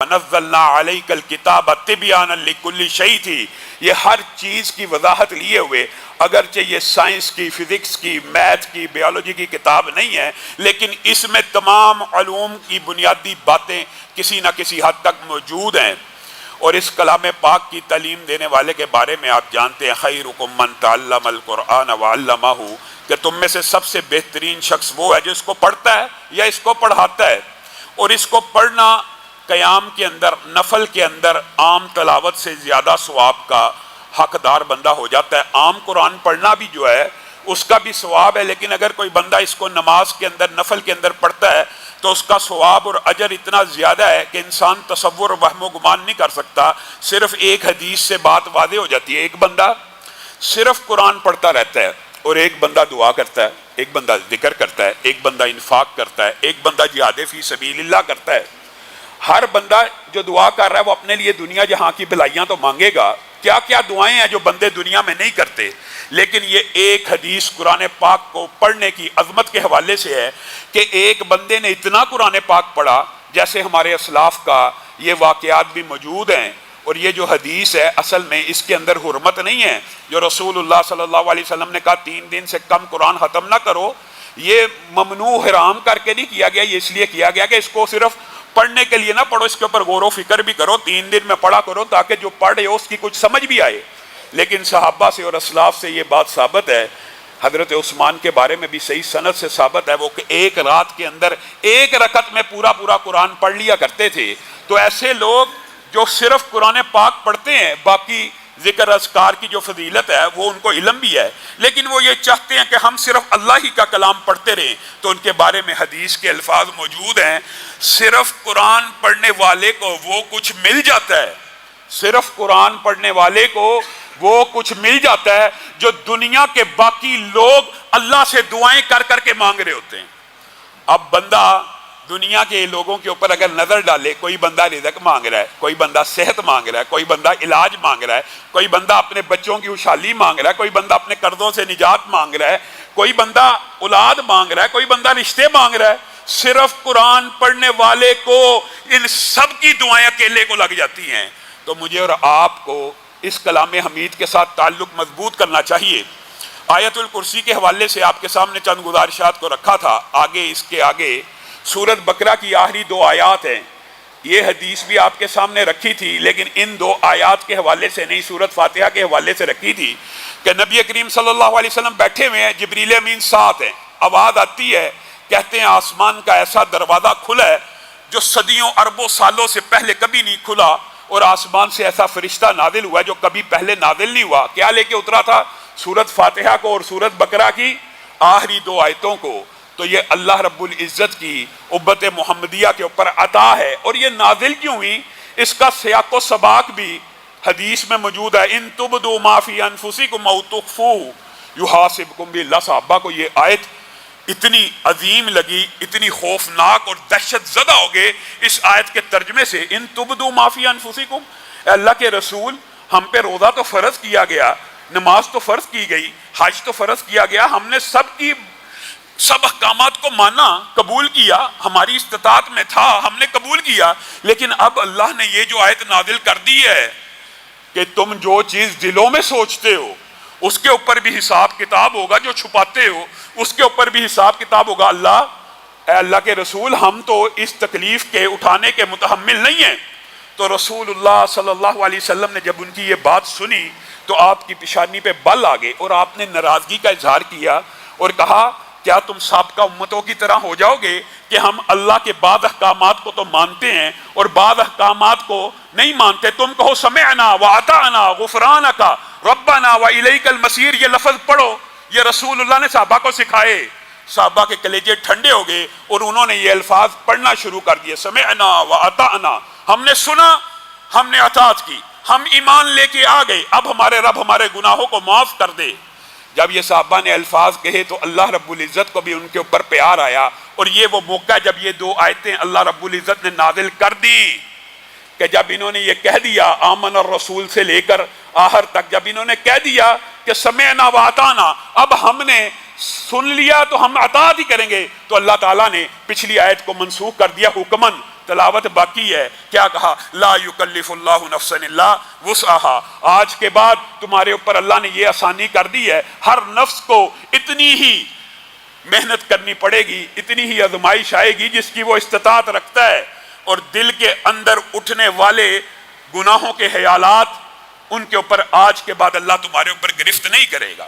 نزلنا علیک الکتاب تبیانا لکل شیء تھی، یہ ہر چیز کی وضاحت لیے ہوئے، اگرچہ یہ سائنس کی، فزکس کی، میتھ کی، بیالوجی کی کتاب نہیں ہے، لیکن اس میں تمام علوم کی بنیادی باتیں کسی نہ کسی حد تک موجود ہیں۔ اور اس کلام پاک کی تعلیم دینے والے کے بارے میں آپ جانتے ہیں خیرکم من تعلم القرآن وعلمہ، کہ تم میں سے سب سے بہترین شخص وہ ہے جو اس کو پڑھتا ہے یا اس کو پڑھاتا ہے۔ اور اس کو پڑھنا قیام کے اندر، نفل کے اندر عام تلاوت سے زیادہ ثواب کا حقدار بندہ ہو جاتا ہے۔ عام قرآن پڑھنا بھی جو ہے اس کا بھی ثواب ہے، لیکن اگر کوئی بندہ اس کو نماز کے اندر، نفل کے اندر پڑھتا ہے تو اس کا ثواب اور اجر اتنا زیادہ ہے کہ انسان تصور، وہم و گمان نہیں کر سکتا۔ صرف ایک حدیث سے بات واضح ہو جاتی ہے۔ ایک بندہ صرف قرآن پڑھتا رہتا ہے اور ایک بندہ دعا کرتا ہے، ایک بندہ ذکر کرتا ہے، ایک بندہ انفاق کرتا ہے، ایک بندہ جہاد فی سبیل اللہ کرتا ہے۔ ہر بندہ جو دعا کر رہا ہے وہ اپنے لیے دنیا جہاں کی بھلائیاں تو مانگے گا، کیا کیا دعائیں ہیں جو بندے دنیا میں نہیں کرتے، لیکن یہ ایک حدیث قرآن پاک کو پڑھنے کی عظمت کے حوالے سے ہے کہ ایک بندے نے اتنا قرآن پاک پڑھا، جیسے ہمارے اسلاف کا یہ واقعات بھی موجود ہیں۔ اور یہ جو حدیث ہے اصل میں اس کے اندر حرمت نہیں ہے، جو رسول اللہ صلی اللہ علیہ وسلم نے کہا 3 دن سے کم قرآن ختم نہ کرو، یہ ممنوع حرام کر کے نہیں کیا گیا، یہ اس لیے کیا گیا کہ اس کو صرف پڑھنے کے لیے نہ پڑھو، اس کے اوپر غور و فکر بھی کرو، 3 دن میں پڑھا کرو تاکہ جو پڑھے اس کی کچھ سمجھ بھی آئے۔ لیکن صحابہ سے اور اسلاف سے یہ بات ثابت ہے، حضرت عثمان کے بارے میں بھی صحیح سند سے ثابت ہے، وہ کہ ایک رات کے اندر ایک رکعت میں پورا قرآن پڑھ لیا کرتے تھے۔ تو ایسے لوگ جو صرف قرآن پاک پڑھتے ہیں، باقی ذکر اذکار کی جو فضیلت ہے وہ ان کو علم بھی ہے، لیکن وہ یہ چاہتے ہیں کہ ہم صرف اللہ ہی کا کلام پڑھتے رہیں، تو ان کے بارے میں حدیث کے الفاظ موجود ہیں، صرف قرآن پڑھنے والے کو وہ کچھ مل جاتا ہے، صرف قرآن پڑھنے والے کو وہ کچھ مل جاتا ہے جو دنیا کے باقی لوگ اللہ سے دعائیں کر کر کے مانگ رہے ہوتے ہیں۔ اب بندہ دنیا کے لوگوں کے اوپر اگر نظر ڈالے، کوئی بندہ رزق مانگ رہا ہے، کوئی بندہ صحت مانگ رہا ہے، کوئی بندہ علاج مانگ رہا ہے، کوئی بندہ اپنے بچوں کی خوشحالی مانگ رہا ہے، کوئی بندہ اپنے قرضوں سے نجات مانگ رہا ہے، کوئی بندہ اولاد مانگ رہا ہے، کوئی بندہ رشتے مانگ رہا ہے، صرف قرآن پڑھنے والے کو ان سب کی دعائیں اکیلے کو لگ جاتی ہیں۔ تو مجھے اور آپ کو اس کلام حمید کے ساتھ تعلق مضبوط کرنا چاہیے۔ آیت الکرسی کے حوالے سے آپ کے سامنے چند گزارشات کو رکھا تھا، آگے اس کے آگے سورت بقرہ کی آخری 2 آیات ہیں، یہ حدیث بھی آپ کے سامنے رکھی تھی، لیکن ان 2 آیات کے حوالے سے نہیں، سورت فاتحہ کے حوالے سے رکھی تھی کہ نبی کریم صلی اللہ علیہ وسلم بیٹھے ہوئے ہیں، جبریل امین ساتھ ہیں، آواز آتی ہے، کہتے ہیں آسمان کا ایسا دروازہ کھلا ہے جو صدیوں اربوں سالوں سے پہلے کبھی نہیں کھلا، اور آسمان سے ایسا فرشتہ نازل ہوا ہے جو کبھی پہلے نازل نہیں ہوا۔ کیا لے کے اترا تھا؟ سورت فاتحہ کو اور سورت بقرہ کی آخری 2 آیتوں کو۔ تو یہ اللہ رب العزت کی امت محمدیہ کے اوپر عطا ہے، اور یہ نازل کیوں ہوئی اس کا سیاق و سباق بھی حدیث میں موجود ہے۔ ان تبدوا ما فی انفسکم او تخفوہ یحاسبکم بہ۔ اللہ صحابہ کو یہ آیت اتنی عظیم لگی، اتنی خوفناک اور دہشت زدہ ہو گئے اس آیت کے ترجمے سے۔ ان تبدوا ما فی انفسکم، اے اللہ کے رسول، ہم پہ روزہ تو فرض کیا گیا، نماز تو فرض کی گئی، حج تو فرض کیا گیا، ہم نے سب احکامات کو مانا، قبول کیا، ہماری استطاعت میں تھا، ہم نے قبول کیا، لیکن اب اللہ نے یہ جو آیت نازل کر دی ہے کہ تم جو چیز دلوں میں سوچتے ہو اس کے اوپر بھی حساب کتاب ہوگا، جو چھپاتے ہو اس کے اوپر بھی حساب کتاب ہوگا۔ اے اللہ کے رسول، ہم تو اس تکلیف کے اٹھانے کے متحمل نہیں ہیں۔ تو رسول اللہ صلی اللہ علیہ وسلم نے جب ان کی یہ بات سنی تو آپ کی پیشانی پہ بل آ گئے، اور آپ نے ناراضگی کا اظہار کیا اور کہا کیا تم سابقہ امتوں کی طرح ہو جاؤ گے کہ ہم اللہ کے بعض احکامات کو تو مانتے ہیں اور بعض احکامات کو نہیں مانتے؟ تم کہو سمعنا واطعنا غفرانک ربنا والیک المصیر، یہ لفظ پڑھو، یہ رسول اللہ نے صحابہ کو سکھائے۔ صحابہ کے کلیجے ٹھنڈے ہو گئے اور انہوں نے یہ الفاظ پڑھنا شروع کر دیے، سمعنا واطعنا، ہم نے سنا، ہم نے اطاعت کی، ہم ایمان لے کے آ گئے، اب ہمارے رب ہمارے گناہوں کو معاف کر دے۔ جب یہ صحابہ نے الفاظ کہے تو اللہ رب العزت کو بھی ان کے اوپر پیار آیا، اور یہ وہ موقع جب یہ 2 آیتیں اللہ رب العزت نے نازل کر دی کہ جب انہوں نے یہ کہہ دیا، آمن الرسول سے لے کر آخر تک، جب انہوں نے کہہ دیا کہ سمعنا واطعنا، اب ہم نے سن لیا تو ہم اطاعت ہی کریں گے، تو اللہ تعالیٰ نے پچھلی آیت کو منسوخ کر دیا حکمن تلاوت باقی ہے. کیا کہا؟ لا یکلف اللہ نفسا الا وسعها. آج کے بعد تمہارے اوپر اللہ نے یہ آسانی کر دی ہے، ہر نفس کو اتنی ہی محنت کرنی پڑے گی، اتنی ہی آزمائش آئے گی جس کی وہ استطاعت رکھتا ہے. اور دل کے اندر اٹھنے والے گناہوں کے خیالات، ان کے اوپر آج کے بعد اللہ تمہارے اوپر گرفت نہیں کرے گا.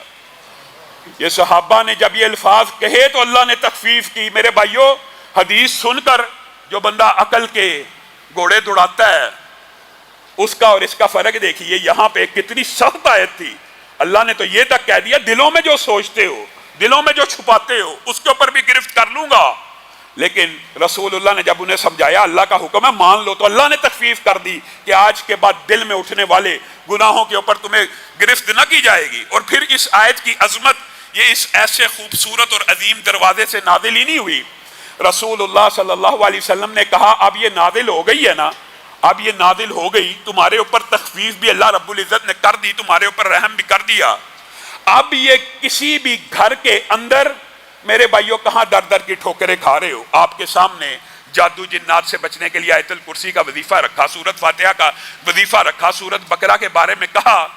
یہ صحابہ نے جب یہ الفاظ کہے تو اللہ نے تخفیف کی. میرے بھائیو، حدیث سن کر جو بندہ عقل کے گھوڑے دوڑاتا ہے اس کا اور اس کا فرق دیکھیے. یہاں پہ کتنی سخت آیت تھی. اللہ نے تو یہ تک کہہ دیا دلوں میں جو سوچتے ہو، دلوں میں جو چھپاتے ہو اس کے اوپر بھی گرفت کر لوں گا. لیکن رسول اللہ نے جب انہیں سمجھایا اللہ کا حکم ہے مان لو، تو اللہ نے تخفیف کر دی کہ آج کے بعد دل میں اٹھنے والے گناہوں کے اوپر تمہیں گرفت نہ کی جائے گی. اور پھر اس آیت کی عظمت یہ اس ایسے خوبصورت اور عظیم دروازے سے نازل ہی نہیں ہوئی. رسول اللہ صلی اللہ علیہ وسلم نے کہا اب یہ نازل ہو گئی ہے نا، اب یہ نازل ہو گئی، تمہارے اوپر تخفیف بھی اللہ رب العزت نے کر دی، تمہارے اوپر رحم بھی کر دیا. اب یہ کسی بھی گھر کے اندر، میرے بھائیوں کہاں در در کی ٹھوکریں کھا رہے ہو؟ آپ کے سامنے جادو جنات سے بچنے کے لیے آیت الکرسی کا وظیفہ رکھا، سورت فاتحہ کا وظیفہ رکھا، سورت بقرہ کے بارے میں کہا.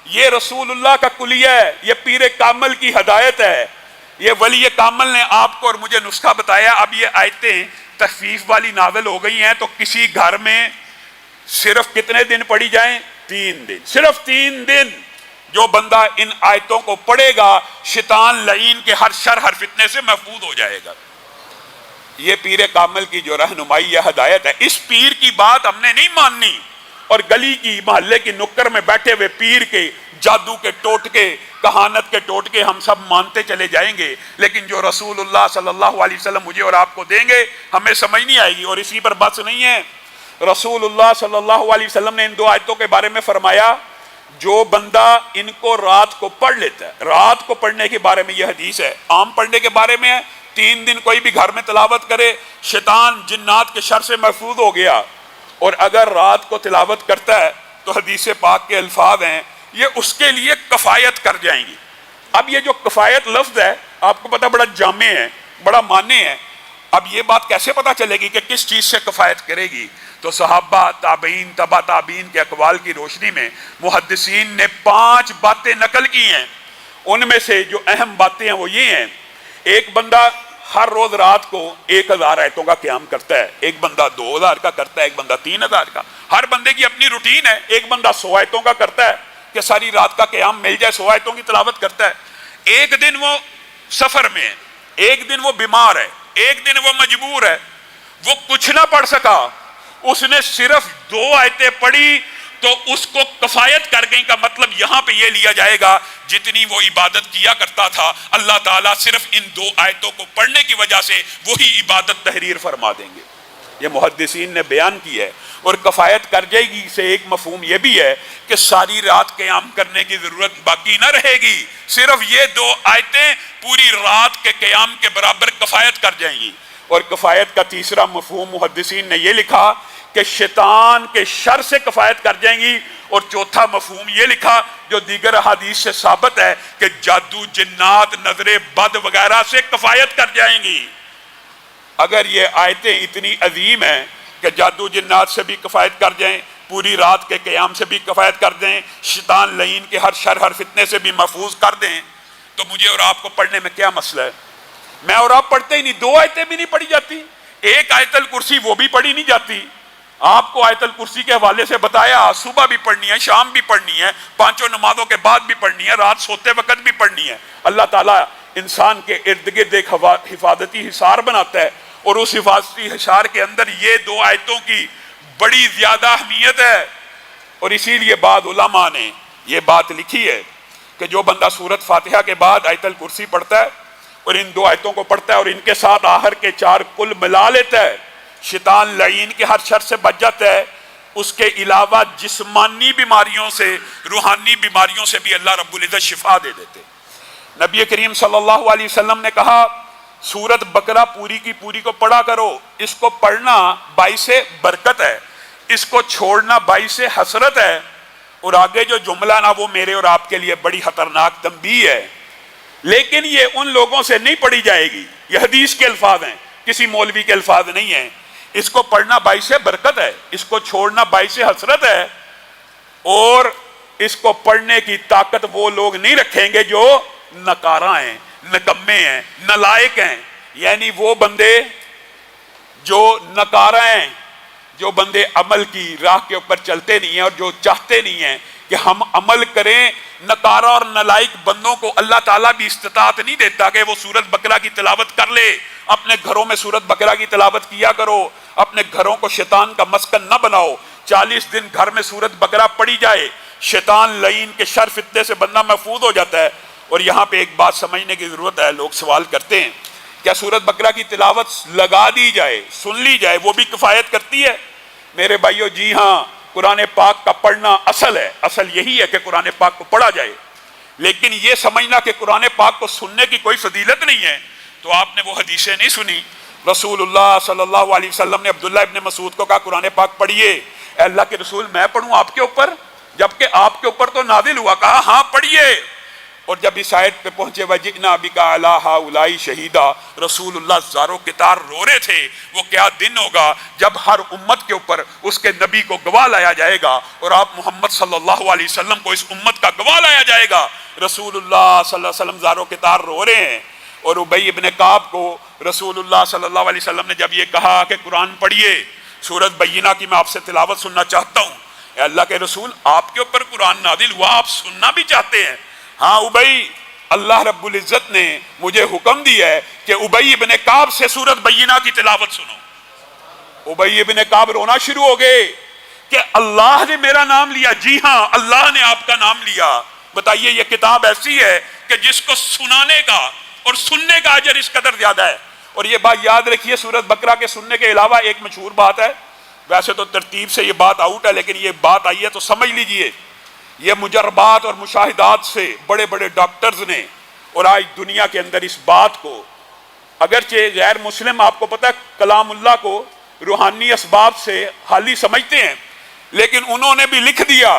یہ رسول اللہ کا کلیہ ہے، یہ پیر کامل کی ہدایت ہے. یہ ولی کامل نے آپ کو اور مجھے نسخہ بتایا. اب یہ آیتیں تخفیف والی نازل ہو گئی ہیں تو کسی گھر میں صرف کتنے دن پڑھی جائیں؟ 3 دن. صرف 3 دن جو بندہ ان آیتوں کو پڑھے گا شیطان لعین کے ہر شر ہر فتنے سے محفوظ ہو جائے گا. یہ پیر کامل کی جو رہنمائی یا ہدایت ہے. اس پیر کی بات ہم نے نہیں ماننی اور گلی کی محلے کی نکر میں بیٹھے ہوئے پیر کے جادو کے ٹوٹکے، کہانت کے ٹوٹکے ہم سب مانتے چلے جائیں گے، لیکن جو رسول اللہ صلی اللہ علیہ وسلم مجھے اور آپ کو دیں گے ہمیں سمجھ نہیں آئے گی. اور اسی پر بس نہیں ہے، رسول اللہ صلی اللہ علیہ وسلم نے ان 2 آیتوں کے بارے میں فرمایا جو بندہ ان کو رات کو پڑھ لیتا ہے. رات کو پڑھنے کے بارے میں یہ حدیث ہے، عام پڑھنے کے بارے میں ہے. 3 دن کوئی بھی گھر میں تلاوت کرے شیطان جنات کے شر سے محفوظ ہو گیا. اور اگر رات کو تلاوت کرتا ہے تو حدیث پاک کے الفاظ ہیں یہ اس کے لیے کفایت کر جائیں گی. اب یہ جو کفایت لفظ ہے آپ کو پتہ بڑا جامع ہے، بڑا معنی ہے. اب یہ بات کیسے پتہ چلے گی کہ کس چیز سے کفایت کرے گی؟ تو صحابہ، تابعین، تبع تابعین کے اقوال کی روشنی میں محدثین نے 5 باتیں نقل کی ہیں. ان میں سے جو اہم باتیں ہیں وہ یہ ہیں: ایک بندہ ہر روز رات کو 1000 آیتوں کا قیام کرتا ہے، ایک بندہ 2000 کا کرتا ہے، ایک بندہ 3000 کا. ہر بندے کی اپنی روٹین ہے. ایک بندہ 100 آیتوں کا کرتا ہے کہ ساری رات کا قیام مل جائے، 100 آیتوں کی تلاوت کرتا ہے. ایک دن وہ سفر میں ہے، ایک دن وہ بیمار ہے، ایک دن وہ مجبور ہے، وہ کچھ نہ پڑھ سکا، اس نے صرف 2 آیتیں پڑھی تو اس کو کفایت کر گئی. کا مطلب یہاں پہ یہ لیا جائے گا جتنی وہ عبادت کیا کرتا تھا اللہ تعالیٰ صرف ان 2 آیتوں کو پڑھنے کی وجہ سے وہی عبادت تحریر فرما دیں گے. یہ محدثین نے بیان کی ہے. اور کفایت کر جائے گی سے ایک مفہوم یہ بھی ہے کہ ساری رات قیام کرنے کی ضرورت باقی نہ رہے گی، صرف یہ 2 آیتیں پوری رات کے قیام کے برابر کفایت کر جائیں گی. اور کفایت کا تیسرا مفہوم محدثین نے یہ لکھا کہ شیطان کے شر سے کفایت کر جائیں گی. اور چوتھا مفہوم یہ لکھا جو دیگر احادیث سے ثابت ہے کہ جادو، جنات، نظر بد وغیرہ سے کفایت کر جائیں گی. اگر یہ آیتیں اتنی عظیم ہیں کہ جادو جنات سے بھی کفایت کر جائیں، پوری رات کے قیام سے بھی کفایت کر دیں، شیطان لعین کے ہر شر ہر فتنے سے بھی محفوظ کر دیں، تو مجھے اور آپ کو پڑھنے میں کیا مسئلہ ہے؟ میں اور آپ پڑھتے ہی نہیں. 2 آیتیں بھی نہیں پڑھی جاتی، ایک آیت الکرسی وہ بھی پڑھی نہیں جاتی. آپ کو آیت الکرسی کے حوالے سے بتایا صبح بھی پڑھنی ہے، شام بھی پڑھنی ہے، 5 نمازوں کے بعد بھی پڑھنی ہے، رات سوتے وقت بھی پڑھنی ہے. اللہ تعالیٰ انسان کے ارد گرد ایک حفاظتی حصار بناتا ہے اور اس حفاظتی حصار کے اندر یہ 2 آیتوں کی بڑی زیادہ اہمیت ہے. اور اسی لیے بعض علماء نے یہ بات لکھی ہے کہ جو بندہ سورت فاتحہ کے بعد آیت الکرسی پڑھتا ہے اور ان 2 آیتوں کو پڑھتا ہے اور ان کے ساتھ آخر کے 4 کل ملا لیتا ہے، شیطان لعین کے ہر شر سے بچ جاتا ہے. اس کے علاوہ جسمانی بیماریوں سے، روحانی بیماریوں سے بھی اللہ رب العزت شفا دے دیتے. نبی کریم صلی اللہ علیہ وسلم نے کہا سورت بقرہ پوری کی پوری کو پڑھا کرو، اس کو پڑھنا باعث برکت ہے، اس کو چھوڑنا باعث حسرت ہے. اور آگے جو جملہ نا وہ میرے اور آپ کے لیے بڑی خطرناک تنبیہ ہے. لیکن یہ ان لوگوں سے نہیں پڑھی جائے گی، یہ حدیث کے الفاظ ہیں، کسی مولوی کے الفاظ نہیں ہیں. اس کو پڑھنا باعث برکت ہے، اس کو چھوڑنا باعث حسرت ہے، اور اس کو پڑھنے کی طاقت وہ لوگ نہیں رکھیں گے جو نکارہ ہیں، نکمے ہیں، نالائق ہیں، یعنی وہ بندے جو نکارہ ہیں، جو بندے عمل کی راہ کے اوپر چلتے نہیں ہیں اور جو چاہتے نہیں ہیں کہ ہم عمل کریں۔ نکارہ اور نالائق بندوں کو اللہ تعالیٰ بھی استطاعت نہیں دیتا کہ وہ سورۃ بقرہ کی تلاوت کر لے۔ اپنے گھروں میں سورۃ بقرہ کی تلاوت کیا کرو، اپنے گھروں کو شیطان کا مسکن نہ بناؤ۔ 40 دن گھر میں سورۃ بقرہ پڑھی جائے، شیطان لعین کے شر فتنے سے بندہ محفوظ ہو جاتا ہے۔ اور یہاں پہ ایک بات سمجھنے کی ضرورت ہے، لوگ سوال کرتے ہیں کیا سورۃ بقرہ کی تلاوت لگا دی جائے، سن لی جائے، وہ بھی کفایت کرتی ہے؟ میرے بھائیو جی ہاں، قرآن پاک کا پڑھنا اصل ہے، اصل یہی ہے کہ قرآن پاک کو پڑھا جائے، لیکن یہ سمجھنا کہ قرآن پاک کو سننے کی کوئی فضیلت نہیں ہے، تو آپ نے وہ حدیثیں نہیں سنی۔ رسول اللہ صلی اللہ علیہ وسلم نے عبداللہ ابن مسعود کو کہا قرآن پاک پڑھیے۔ اے اللہ کے رسول میں پڑھوں آپ کے اوپر؟ جبکہ آپ کے اوپر تو نازل ہوا۔ کہا ہاں پڑھیے۔ اور جب اس آیت پہ پہنچے وَجِئْنَا بِكَ عَلَىٰ هَٰؤُلَاءِ شَهِيدًا، رسول اللہ زارو کتار رو رہے تھے، وہ کیا دن ہوگا جب ہر امت کے اوپر اس کے نبی کو گواہ لایا جائے گا، اور آپ محمد صلی اللہ علیہ وسلم کو اس امت کا گواہ لایا جائے گا۔ رسول اللہ صلی اللہ علیہ وسلم زارو کتار رو رہے ہیں، اور ابی ابن کعب کو رسول اللہ صلی اللہ علیہ وسلم نے جب یہ کہا کہ قرآن پڑھیے، سورۃ بینہ کی میں آپ سے تلاوت سننا چاہتا ہوں، اے اللہ کے رسول آپ کے اوپر قرآن نازل ہوا، آپ سننا بھی چاہتے ہیں؟ ہاں ابی، اللہ رب العزت نے مجھے حکم دیا ہے کہ ابی ابن کعب سے سورۃ بینہ کی تلاوت سنو۔ ابی ابن کعب رونا شروع ہو گئے کہ اللہ نے میرا نام لیا۔ جی ہاں، اللہ نے آپ کا نام لیا۔ بتائیے یہ کتاب ایسی ہے کہ جس کو سنانے کا اور سننے کا اجر اس قدر زیادہ ہے۔ اور یہ بات یاد رکھیے، سورۃ بقرہ کے سننے کے علاوہ ایک مشہور بات ہے، ویسے تو ترتیب سے یہ بات آؤٹ ہے لیکن یہ بات آئی ہے تو سمجھ لیجئے۔ یہ مجربات اور مشاہدات سے بڑے بڑے ڈاکٹرز نے، اور آج دنیا کے اندر اس بات کو، اگرچہ غیر مسلم آپ کو پتہ ہے کلام اللہ کو روحانی اسباب سے حالی سمجھتے ہیں، لیکن انہوں نے بھی لکھ دیا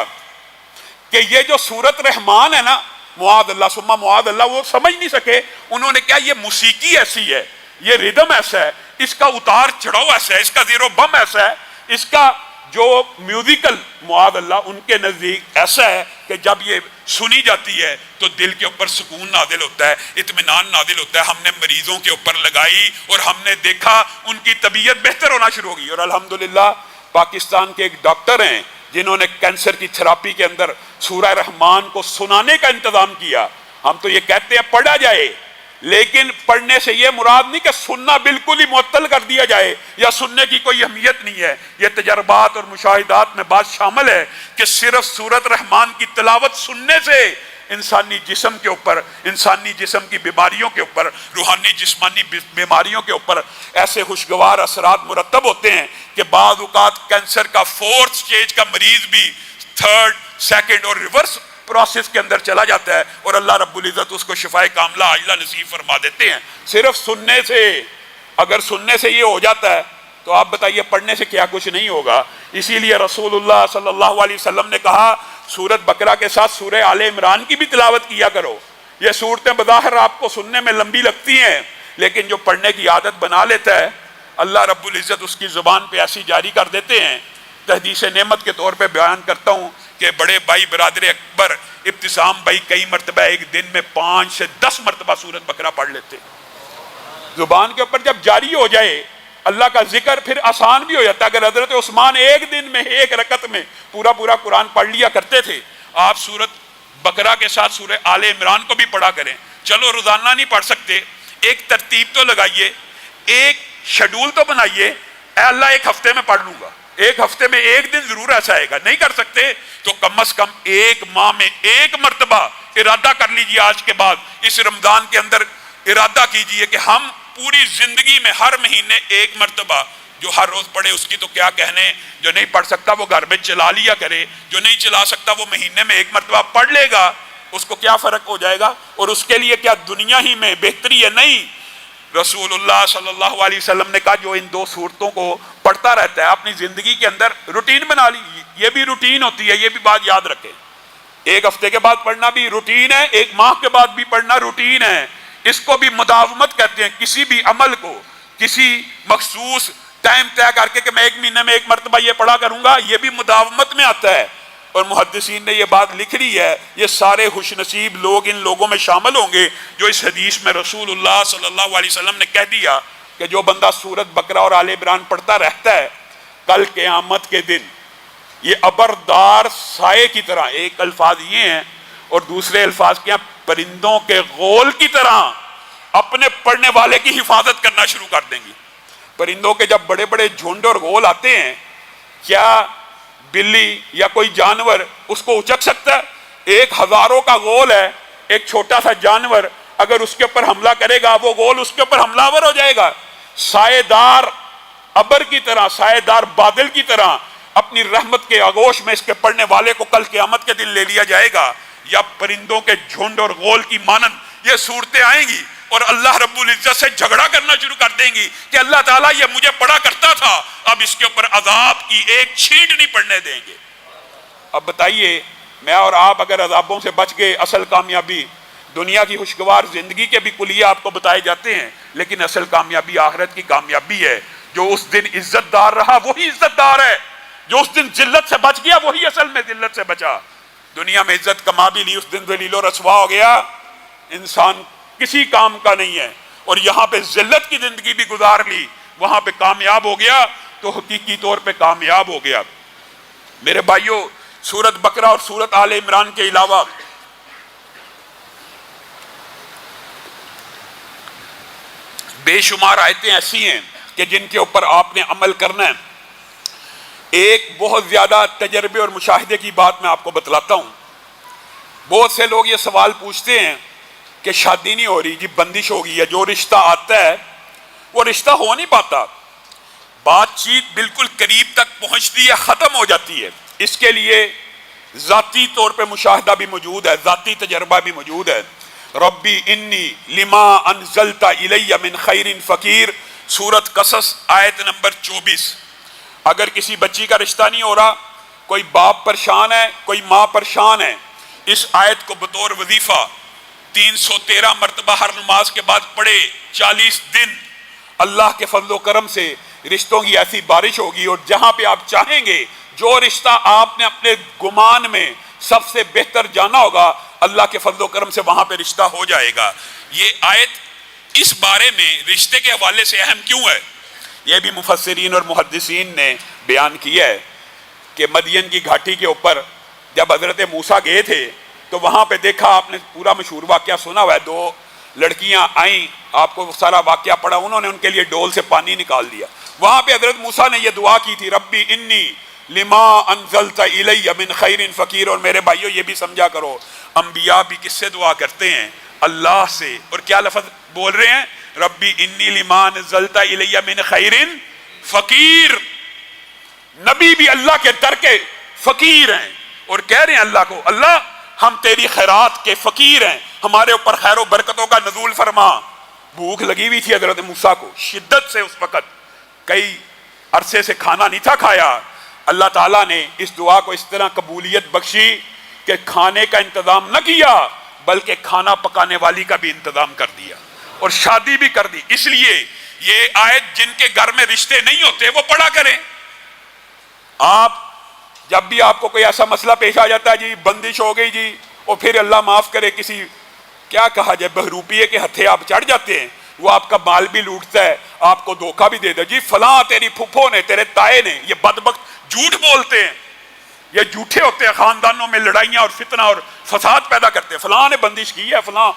کہ یہ جو سورۃ رحمان ہے نا، معاذ اللہ ثم معاذ اللہ، وہ سمجھ نہیں سکے۔ انہوں نے کیا یہ موسیقی ایسی ہے، یہ ردم ایسا ہے، اس کا اتار چڑھاؤ ایسا ہے، اس کا زیر و بم ایسا ہے، اس کا جو میوزیکل معاذ اللہ ان کے نزدیک ایسا ہے کہ جب یہ سنی جاتی ہے تو دل کے اوپر سکون نازل ہوتا ہے، اطمینان نازل ہوتا ہے۔ ہم نے مریضوں کے اوپر لگائی اور ہم نے دیکھا ان کی طبیعت بہتر ہونا شروع ہوگی۔ اور الحمدللہ پاکستان کے ایک ڈاکٹر ہیں جنہوں نے کینسر کی تھراپی کے اندر سورہ رحمان کو سنانے کا انتظام کیا۔ ہم تو یہ کہتے ہیں پڑھا جائے، لیکن پڑھنے سے یہ مراد نہیں کہ سننا بالکل ہی معطل کر دیا جائے یا سننے کی کوئی اہمیت نہیں ہے۔ یہ تجربات اور مشاہدات میں بات شامل ہے کہ صرف سورۃ رحمان کی تلاوت سننے سے انسانی جسم کے اوپر، انسانی جسم کی بیماریوں کے اوپر، روحانی جسمانی بیماریوں کے اوپر ایسے خوشگوار اثرات مرتب ہوتے ہیں کہ بعض اوقات کینسر کا 4th سٹیج کا مریض بھی 3rd، 2nd اور ریورس پروسیس کے اندر چلا جاتا ہے، اور اللہ رب العزت اس کو شفائے کاملہ عاجلہ نصیب فرما دیتے ہیں صرف سننے سے۔ اگر سننے سے یہ ہو جاتا ہے تو آپ بتائیے پڑھنے سے کیا کچھ نہیں ہوگا۔ اسی لیے رسول اللہ صلی اللہ علیہ وسلم نے کہا سورۃ بقرہ کے ساتھ سورہ آل عمران کی بھی تلاوت کیا کرو۔ یہ صورتیں بظاہر آپ کو سننے میں لمبی لگتی ہیں، لیکن جو پڑھنے کی عادت بنا لیتا ہے اللہ رب العزت اس کی زبان پہ ایسی جاری کر دیتے ہیں۔ تحدیث نعمت کے طور پہ بیان کرتا ہوں کہ بڑے بھائی برادر اکبر ابتسام بھائی کئی مرتبہ ایک دن میں 5 سے 10 مرتبہ سورۃ بقرہ پڑھ لیتے۔ زبان کے اوپر جب جاری ہو جائے اللہ کا ذکر پھر آسان بھی ہو جاتا ہے۔ اگر حضرت عثمان ایک دن میں ایک رکعت میں پورا قرآن پڑھ لیا کرتے تھے، آپ سورۃ بقرہ کے ساتھ سورہ آل عمران کو بھی پڑھا کریں۔ چلو روزانہ نہیں پڑھ سکتے، ایک ترتیب تو لگائیے، ایک شیڈول تو بنائیے، اے اللہ ایک ہفتے میں پڑھ لوں گا، ایک ہفتے میں ایک دن ضرور ایسا آئے گا۔ نہیں کر سکتے تو کم از کم ایک ماہ میں ایک مرتبہ ارادہ کر لیجئے، آج کے بعد اس رمضان کے اندر ارادہ کیجئے کہ ہم پوری زندگی میں ہر مہینے ایک مرتبہ، جو ہر روز پڑھے اس کی تو کیا کہنے، جو نہیں پڑھ سکتا وہ گھر میں چلا لیا کرے، جو نہیں چلا سکتا وہ مہینے میں ایک مرتبہ پڑھ لے گا، اس کو کیا فرق ہو جائے گا؟ اور اس کے لیے کیا دنیا ہی میں بہتری ہے؟ نہیں۔ رسول اللہ صلی اللہ علیہ وسلم نے کہا جو ان 2 صورتوں کو پڑھتا رہتا ہے اپنی زندگی کے اندر روٹین بنا لی، یہ بھی روٹین ہوتی ہے، یہ بھی بات یاد رکھیں۔ ایک ہفتے کے بعد پڑھنا بھی روٹین ہے، ایک ماہ کے بعد بھی پڑھنا روٹین ہے۔ اس کو بھی مداومت کہتے ہیں۔ کسی بھی عمل کو کسی مخصوص ٹائم طے کر کے میں 1 مہینے میں 1 مرتبہ یہ پڑھا کروں گا، یہ بھی مداومت میں آتا ہے۔ اور محدثین نے یہ بات لکھ لی ہے، یہ سارے خوش نصیب لوگ ان لوگوں میں شامل ہوں گے جو اس حدیث میں رسول اللہ صلی اللہ علیہ وسلم نے کہہ دیا کہ جو بندہ سورت بقرہ اور آل عمران پڑھتا رہتا ہے، کل قیامت کے دن یہ ابردار سائے کی طرح، ایک الفاظ یہ ہیں اور دوسرے الفاظ کیا، پرندوں کے غول کی طرح اپنے پڑھنے والے کی حفاظت کرنا شروع کر دیں گی۔ پرندوں کے جب بڑے بڑے جھنڈ اور غول آتے ہیں، کیا بلی یا کوئی جانور اس کو اچک سکتا ہے؟ ایک ہزاروں کا غول ہے، ایک چھوٹا سا جانور اگر اس کے اوپر حملہ کرے گا، وہ غول اس کے اوپر حملہ آور ہو جائے گا۔ سائے دار ابر کی طرح، سائے دار بادل کی طرح اپنی رحمت کے آغوش میں اس کے پڑھنے والے کو کل قیامت کے دن لے لیا جائے گا۔ یا پرندوں کے جھنڈ اور غول کی مانند یہ صورتیں آئیں گی اور اللہ رب العزت سے جھگڑا کرنا شروع کر دیں گی کہ اللہ تعالیٰ یہ مجھے پڑھا کرتا تھا، اب اس کے اوپر عذاب کی ایک چھینٹ نہیں پڑنے دیں گے۔ اب بتائیے، میں اور آپ اگر عذابوں سے بچ گئے، اصل کامیابی دنیا کی خوشگوار زندگی کے بھی کلیہ آپ کو بتائے جاتے ہیں، لیکن اصل کامیابی آخرت کی کامیابی ہے۔ جو اس دن عزت دار رہا وہی عزت دار ہے، جو اس دن ذلت سے بچ گیا وہی اصل میں ذلت سے بچا۔ دنیا میں عزت کما بھی لی، اس دن ذلیل و رسوا ہو گیا، انسان کسی کام کا نہیں ہے۔ اور یہاں پہ ذلت کی زندگی بھی گزار لی، وہاں پہ کامیاب ہو گیا تو حقیقی طور پہ کامیاب ہو گیا۔ میرے بھائیوں، سورت بقرہ اور سورت آل عمران کے علاوہ بے شمار آیتیں ایسی ہیں کہ جن کے اوپر آپ نے عمل کرنا ہے۔ ایک بہت زیادہ تجربے اور مشاہدے کی بات میں آپ کو بتلاتا ہوں۔ بہت سے لوگ یہ سوال پوچھتے ہیں کہ شادی نہیں ہو رہی، جی بندش ہو گئی ہے، جو رشتہ آتا ہے وہ رشتہ ہو نہیں پاتا، بات چیت بالکل قریب تک پہنچتی ہے، ختم ہو جاتی ہے۔ اس کے لیے ذاتی طور پہ مشاہدہ بھی موجود ہے، ذاتی تجربہ بھی موجود ہے۔ ربی انی لما انزلت الی من خیر فقیر، سورت قصص آیت نمبر 24۔ اگر کسی بچی کا رشتہ نہیں ہو رہا، کوئی باپ پریشان ہے، کوئی ماں پریشان ہے، اس آیت کو بطور وظیفہ 313 مرتبہ ہر نماز کے بعد پڑھے، 40 دن اللہ کے فضل و کرم سے رشتوں کی ایسی بارش ہوگی، اور جہاں پہ آپ چاہیں گے، جو رشتہ آپ نے اپنے گمان میں سب سے بہتر جانا ہوگا، اللہ کے فضل و کرم سے وہاں پہ رشتہ ہو جائے گا۔ یہ آیت اس بارے میں رشتے کے حوالے سے اہم کیوں ہے؟ یہ بھی مفسرین اور محدثین نے بیان کیا ہے کہ مدین کی گھاٹی کے اوپر جب حضرت موسیٰ گئے تھے تو وہاں پہ دیکھا، آپ نے پورا مشہور واقعہ سنا ہوا ہے، 2 لڑکیاں آئیں، آپ کو سارا واقعہ پڑھا، انہوں نے ان کے لیے ڈول سے پانی نکال دیا۔ وہاں پہ حضرت موسیٰ نے یہ دعا کی تھی، ربی انی لما انزلت الی من خیر فقیر۔ اور میرے بھائیوں، یہ بھی سمجھا کرو، انبیاء بھی کس سے دعا کرتے ہیں؟ اللہ سے۔ اور کیا لفظ بول رہے ہیں؟ ربی انی لما انزلت الی من خیر فقیر۔ نبی بھی اللہ کے در کے فقیر ہیں اور کہہ رہے ہیں اللہ کو، اللہ ہم تیری خیرات کے فقیر ہیں، ہمارے اوپر خیر و برکتوں کا نزول فرما۔ بھوک لگی ہوئی تھی حضرت موسیٰ کو شدت سے، اس وقت کئی عرصے سے کھانا نہیں تھا کھایا۔ اللہ تعالیٰ نے اس دعا کو اس طرح قبولیت بخشی کہ کھانے کا انتظام نہ کیا بلکہ کھانا پکانے والی کا بھی انتظام کر دیا اور شادی بھی کر دی۔ اس لیے یہ آیت جن کے گھر میں رشتے نہیں ہوتے وہ پڑھا کریں۔ آپ جب بھی آپ کو کوئی ایسا مسئلہ پیش آ جاتا ہے، جی بندش ہو گئی جی، اور پھر اللہ معاف کرے کسی کیا کہا جائے بہروپیے کے ہتھے آپ چڑھ جاتے ہیں، وہ آپ کا مال بھی لوٹتا ہے، آپ کو دھوکہ بھی دیتا ہے، جی فلاں تیری پھپھو نے، تیرے تائے نے، یہ بدبخت جھوٹ بولتے ہیں، یہ جھوٹے ہوتے ہیں، خاندانوں میں لڑائیاں اور فتنہ اور فساد پیدا کرتے ہیں، فلاں نے بندش کی ہے، فلاں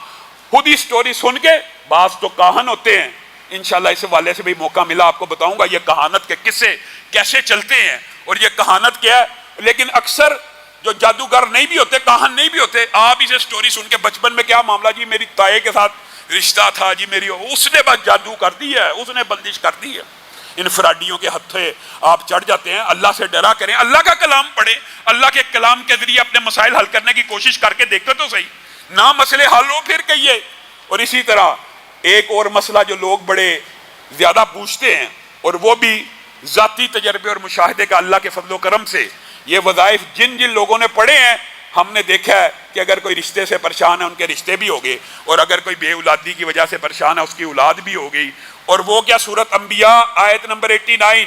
خود ہی سٹوری سن کے۔ بعض تو کاہن ہوتے ہیں، انشاءاللہ اس والے سے بھی موقع ملا آپ کو بتاؤں گا یہ کہانت کے قصے کیسے چلتے ہیں اور یہ کہانت کیا ہے۔ لیکن اکثر جو جادوگر نہیں بھی ہوتے، کاہن نہیں بھی ہوتے، آپ اسے سٹوری سن کے بچپن میں کیا معاملہ، جی میری تائے کے ساتھ رشتہ تھا، جی میری اس نے بس جادو کر دی ہے، اس نے بندش کر دی ہے۔ ان فراڈیوں کے ہتھے آپ چڑھ جاتے ہیں۔ اللہ سے ڈرا کریں، اللہ کا کلام پڑھیں، اللہ کے کلام کے ذریعے اپنے مسائل حل کرنے کی کوشش کر کے دیکھتے تو صحیح، نہ مسئلے حل ہو پھر کہیے۔ اور اسی طرح ایک اور مسئلہ جو لوگ بڑے زیادہ پوچھتے ہیں، اور وہ بھی ذاتی تجربے اور مشاہدے کا اللہ کے فضل و کرم سے، یہ وظائف جن جن لوگوں نے پڑھے ہیں ہم نے دیکھا ہے کہ اگر کوئی رشتے سے پریشان ہے ان کے رشتے بھی ہو گئے، اور اگر کوئی بے اولادی کی وجہ سے پریشان ہے اس کی اولاد بھی ہو گئی۔ اور وہ کیا، سورۃ انبیاء آیت نمبر 89،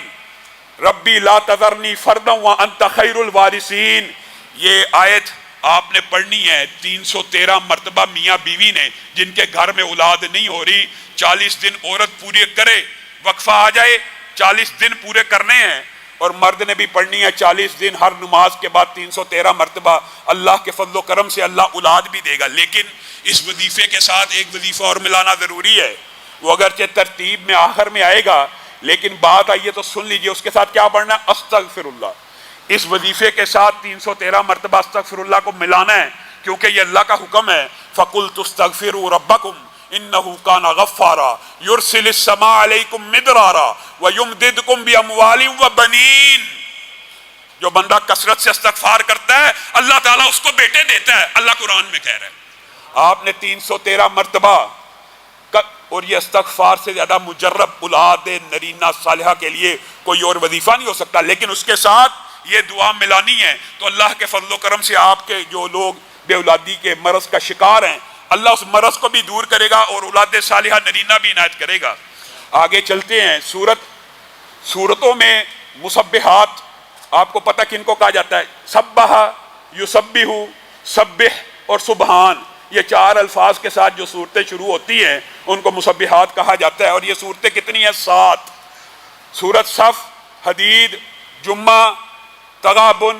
ربی لا تذرنی فردا وانت خیر الوارثین، یہ آیت آپ نے پڑھنی ہے 313 مرتبہ میاں بیوی نے، جن کے گھر میں اولاد نہیں ہو رہی 40 دن عورت پورے کرے، وقفہ آ جائے 40 دن پورے کرنے ہیں، اور مرد نے بھی پڑھنی ہے 40 دن ہر نماز کے بعد 313 مرتبہ۔ اللہ کے فضل و کرم سے اللہ اولاد بھی دے گا، لیکن اس وظیفے کے ساتھ ایک وظیفہ اور ملانا ضروری ہے، وہ اگرچہ ترتیب میں آخر میں آئے گا، لیکن بات آئیے تو سن لیجئے، اس کے ساتھ کیا پڑھنا ہے؟ استغفر اللہ۔ اس وظیفے کے ساتھ 313 مرتبہ استغفر اللہ کو ملانا ہے، کیونکہ یہ اللہ کا حکم ہے، فَقُلْتُ اسْتَغْفِرُوا رَبَّكُمْ إِنَّهُ كَانَ غَفَّارًا يُرْسِلِ السَّمَاءَ عَلَيْكُمْ مِدْرَارًا وَيُمْدِدْكُمْ بِأَمْوَالٍ وَبَنِينَ۔ جو بندہ کثرت سے استغفار کرتا ہے اللہ تعالیٰ اس کو بیٹے دیتا ہے، اللہ قرآن میں کہہ رہا ہے۔ آپ نے 313 مرتبہ، اور یہ استغفار سے زیادہ مجرب اولاد نرینہ صالحہ کے لیے کوئی اور وظیفہ نہیں ہو سکتا، لیکن اس کے ساتھ یہ دعا ملانی ہے، تو اللہ کے فضل و کرم سے آپ کے جو لوگ بے اولادی کے مرض کا شکار ہیں، اللہ اس مرض کو بھی دور کرے گا اور اولاد صالحہ نرینہ بھی عنایت کرے گا۔ آگے چلتے ہیں، سورتوں میں مسبحات، آپ کو پتہ کن کو کہا جاتا ہے؟ سبح، یسبح، سبح اور سبحان، یہ 4 الفاظ کے ساتھ جو صورتیں شروع ہوتی ہیں ان کو مسبحات کہا جاتا ہے، اور یہ صورتیں کتنی ہیں؟ 7۔ سورت صف، حدید، جمعہ، تغابن،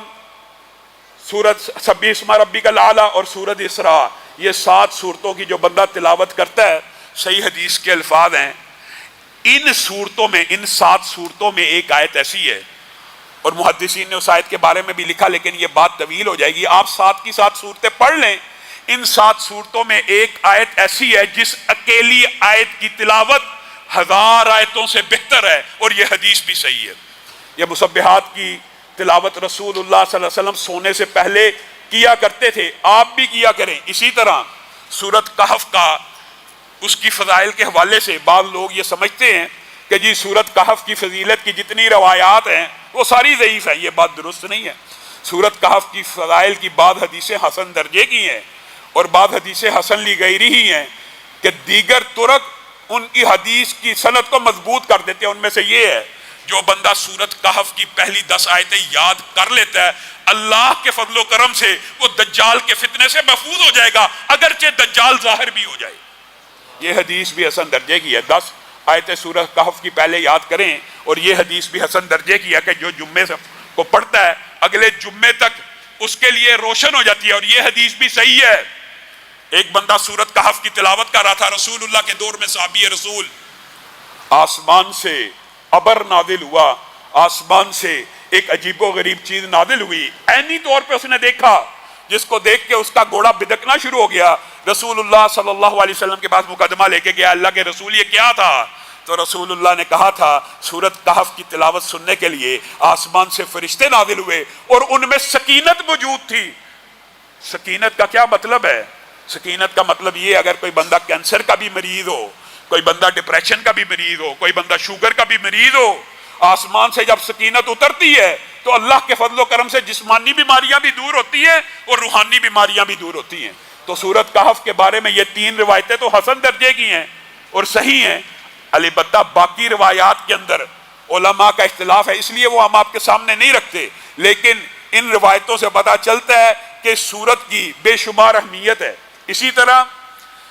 سورت سبح اسم ربک الاعلیٰ اور سورت اسراء، یہ 7 صورتوں کی جو بندہ تلاوت کرتا ہے، صحیح حدیث کے الفاظ ہیں، ان 7 صورتوں میں ایک آیت ایسی ہے، اور محدثین نے اس آیت کے بارے میں بھی لکھا، لیکن یہ بات طویل ہو جائے گی، آپ 7 کی 7 صورتیں پڑھ لیں۔ ان 7 صورتوں میں ایک آیت ایسی ہے جس اکیلی آیت کی تلاوت 1000 آیتوں سے بہتر ہے، اور یہ حدیث بھی صحیح ہے۔ یہ مسبحات کی تلاوت رسول اللہ صلی اللہ علیہ وسلم سونے سے پہلے کیا کرتے تھے، آپ بھی کیا کریں۔ اسی طرح سورت کہف کا، اس کی فضائل کے حوالے سے بعض لوگ یہ سمجھتے ہیں کہ جی سورت کہف کی فضیلت کی جتنی روایات ہیں وہ ساری ضعیف ہیں، یہ بات درست نہیں ہے۔ سورت کہف کی فضائل کی بعض حدیثیں حسن درجے کی ہیں، اور بعض حدیثیں حسن لی غیری ہی ہیں، کہ دیگر طرق ان کی حدیث کی سند کو مضبوط کر دیتے ہیں۔ ان میں سے یہ ہے، جو بندہ سورت کہف کی پہلی 10 آیتیں یاد کر لیتا ہے، اللہ کے فضل و کرم سے وہ دجال کے فتنے سے محفوظ ہو جائے گا، اگرچہ دجال ظاہر بھی ہو جائے۔ یہ حدیث بھی حسن درجے کی ہے، 10 آیتیں سورت کہف کی پہلے یاد کریں، اور یہ حدیث بھی حسن درجے کی ہے کہ جو جمعے سے کو پڑھتا ہے اگلے جمعے تک اس کے لیے روشن ہو جاتی ہے، اور یہ حدیث بھی صحیح ہے۔ ایک بندہ سورت کہف کی تلاوت کر رہا تھا، رسول اللہ کے دور میں صحابی رسول، آسمان سے ابر نازل ہوا، آسمان سے ایک عجیب و غریب چیز نازل ہوئی، عینی طور پہ اس نے دیکھا، جس کو دیکھ کے اس کا گھوڑا بدکنا شروع ہو گیا۔ رسول اللہ صلی اللہ علیہ وسلم کے پاس مقدمہ لے کے گیا، اللہ کے رسول یہ کیا تھا؟ تو رسول اللہ نے کہا تھا سورت کہف کی تلاوت سننے کے لیے آسمان سے فرشتے نازل ہوئے، اور ان میں سکینت موجود تھی۔ سکینت کا کیا مطلب ہے؟ سکینت کا مطلب یہ، اگر کوئی بندہ کینسر کا بھی مریض ہو، کوئی بندہ ڈپریشن کا بھی مریض ہو، کوئی بندہ شوگر کا بھی مریض ہو، آسمان سے جب سکینت اترتی ہے تو اللہ کے فضل و کرم سے جسمانی بیماریاں بھی دور ہوتی ہیں اور روحانی بیماریاں بھی دور ہوتی ہیں۔ تو سورت کہف کے بارے میں یہ 3 روایتیں تو حسن درجے کی ہیں اور صحیح ہیں، البتہ باقی روایات کے اندر علماء کا اختلاف ہے، اس لیے وہ ہم آپ کے سامنے نہیں رکھتے، لیکن ان روایتوں سے پتہ چلتا ہے کہ سورت کی بے شمار اہمیت ہے۔ اسی طرح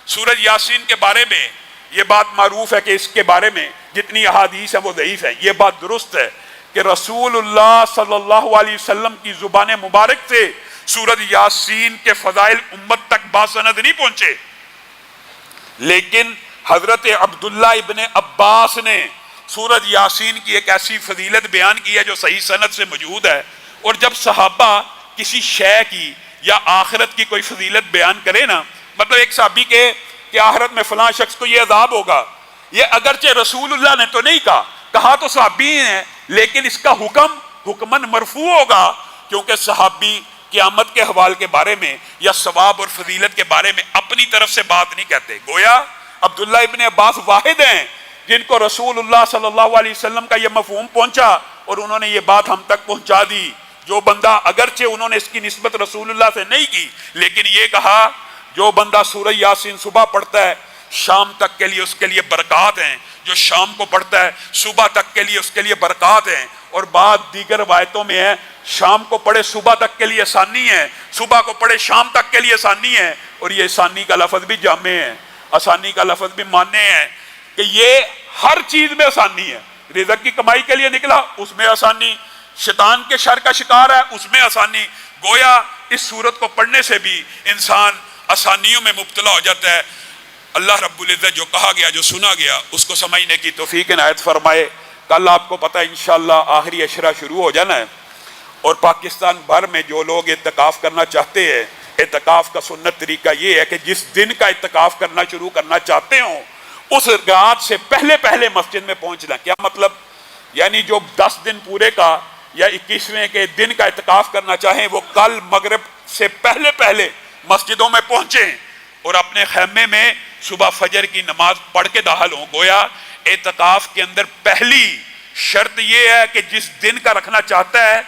سورت یاسین کے بارے میں یہ بات معروف ہے کہ اس کے بارے میں جتنی احادیث ہیں وہ ضعیف ہیں۔ یہ بات درست ہے کہ رسول اللہ صلی اللہ علیہ وسلم کی زبان مبارک سے سورت یاسین کے فضائل امت تک باسند نہیں پہنچے، لیکن حضرت عبداللہ ابن عباس نے سورت یاسین کی ایک ایسی فضیلت بیان کی ہے جو صحیح سند سے موجود ہے، اور جب صحابہ کسی شے کی یا آخرت کی کوئی فضیلت بیان کرے نا، مطلب ایک صحابی کے کہ آخرت میں فلاں شخص کو یہ عذاب ہوگا، یہ اگرچہ رسول اللہ نے تو نہیں کہا تو صحابی ہیں، لیکن اس کا حکم حکمن مرفوع ہوگا، کیونکہ صحابی قیامت کے حوالے کے بارے میں یا ثواب اور فضیلت کے بارے میں اپنی طرف سے بات نہیں کہتے۔ گویا عبداللہ ابن عباس واحد ہیں جن کو رسول اللہ صلی اللہ علیہ وسلم کا یہ مفہوم پہنچا اور انہوں نے یہ بات ہم تک پہنچا دی۔ جو بندہ اگرچہ انہوں نے اس کی نسبت رسول اللہ سے نہیں کی، لیکن یہ کہا جو بندہ سورہ یاسین صبح پڑھتا ہے شام تک کے لیے اس کے لیے برکات ہیں، جو شام کو پڑھتا ہے صبح تک کے لیے اس کے لیے برکات ہیں، اور بعد دیگر روایتوں میں ہے شام کو پڑھے صبح تک کے لیے آسانی ہے، صبح کو پڑھے شام تک کے لیے آسانی ہے، اور یہ آسانی کا لفظ بھی جامع ہے، آسانی کا لفظ بھی ماننے ہے کہ یہ ہر چیز میں آسانی ہے، رزق کی کمائی کے لیے نکلا اس میں آسانی، شیطان کے شر کا شکار ہے اس میں آسانی، گویا اس سورت کو پڑھنے سے بھی انسان آسانیوں میں مبتلا ہو جاتا ہے۔ اللہ رب العزت جو کہا گیا جو سنا گیا اس کو سمجھنے کی توفیق عنایت فرمائے۔ کل آپ کو پتہ ہے انشاءاللہ آخری عشرہ شروع ہو جانا ہے، اور پاکستان بھر میں جو لوگ اعتکاف کرنا چاہتے ہیں، اعتکاف کا سنت طریقہ یہ ہے کہ جس دن کا اعتکاف کرنا شروع کرنا چاہتے ہوں اس رات سے پہلے پہلے مسجد میں پہنچنا۔ کیا مطلب؟ یعنی جو 10 دن پورے کا یا 21ویں کے دن کا اعتکاف کرنا چاہیں وہ کل مغرب سے پہلے پہلے مسجدوں میں پہنچیں اور اپنے خیمے میں صبح فجر کی نماز پڑھ کے داخل ہوں۔ گویا اعتکاف کے اندر پہلی شرط یہ ہے کہ جس دن کا رکھنا چاہتا ہے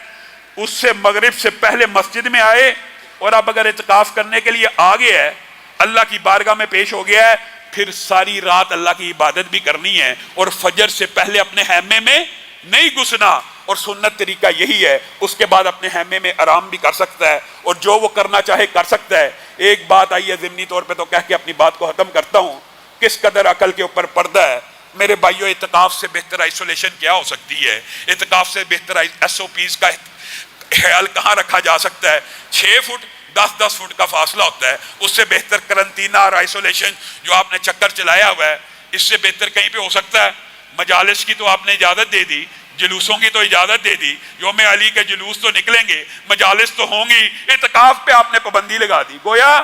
اس سے مغرب سے پہلے مسجد میں آئے، اور اب اگر اعتکاف کرنے کے لیے آ گیا ہے اللہ کی بارگاہ میں پیش ہو گیا ہے پھر ساری رات اللہ کی عبادت بھی کرنی ہے، اور فجر سے پہلے اپنے خیمے میں نہیں گھسنا، اور سنت طریقہ یہی ہے۔ اس کے بعد اپنے خیمے میں آرام بھی کر سکتا ہے اور جو وہ کرنا چاہے کر سکتا ہے۔ ایک بات آئی ہے ضمنی طور پہ تو کہہ کے اپنی بات کو ختم کرتا ہوں، کس قدر عقل کے اوپر پردہ ہے میرے بھائیوں۔ اعتکاف سے بہتر آئسولیشن کیا ہو سکتی ہے؟ اعتکاف سے بہتر SOPs کا خیال کہاں رکھا جا سکتا ہے؟ 6 فٹ 10 فٹ کا فاصلہ ہوتا ہے، اس سے بہتر کرنٹینہ اور آئسولیشن جو آپ نے چکر چلایا ہوا ہے اس سے بہتر کہیں پہ ہو سکتا ہے؟ مجالس کی تو آپ نے اجازت دے دی، جلوسوں کی تو اجازت دے دی، یوم علی کے جلوس تو نکلیں گے، مجالس تو ہوں گی، اعتکاف پہ آپ نے پابندی لگا دی۔ گویا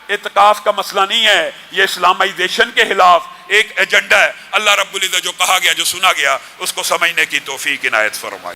اعتکاف کا مسئلہ نہیں ہے، یہ اسلامائزیشن کے خلاف ایک ایجنڈا ہے۔ اللہ رب العزت جو کہا گیا جو سنا گیا اس کو سمجھنے کی توفیق عنایت فرمائے۔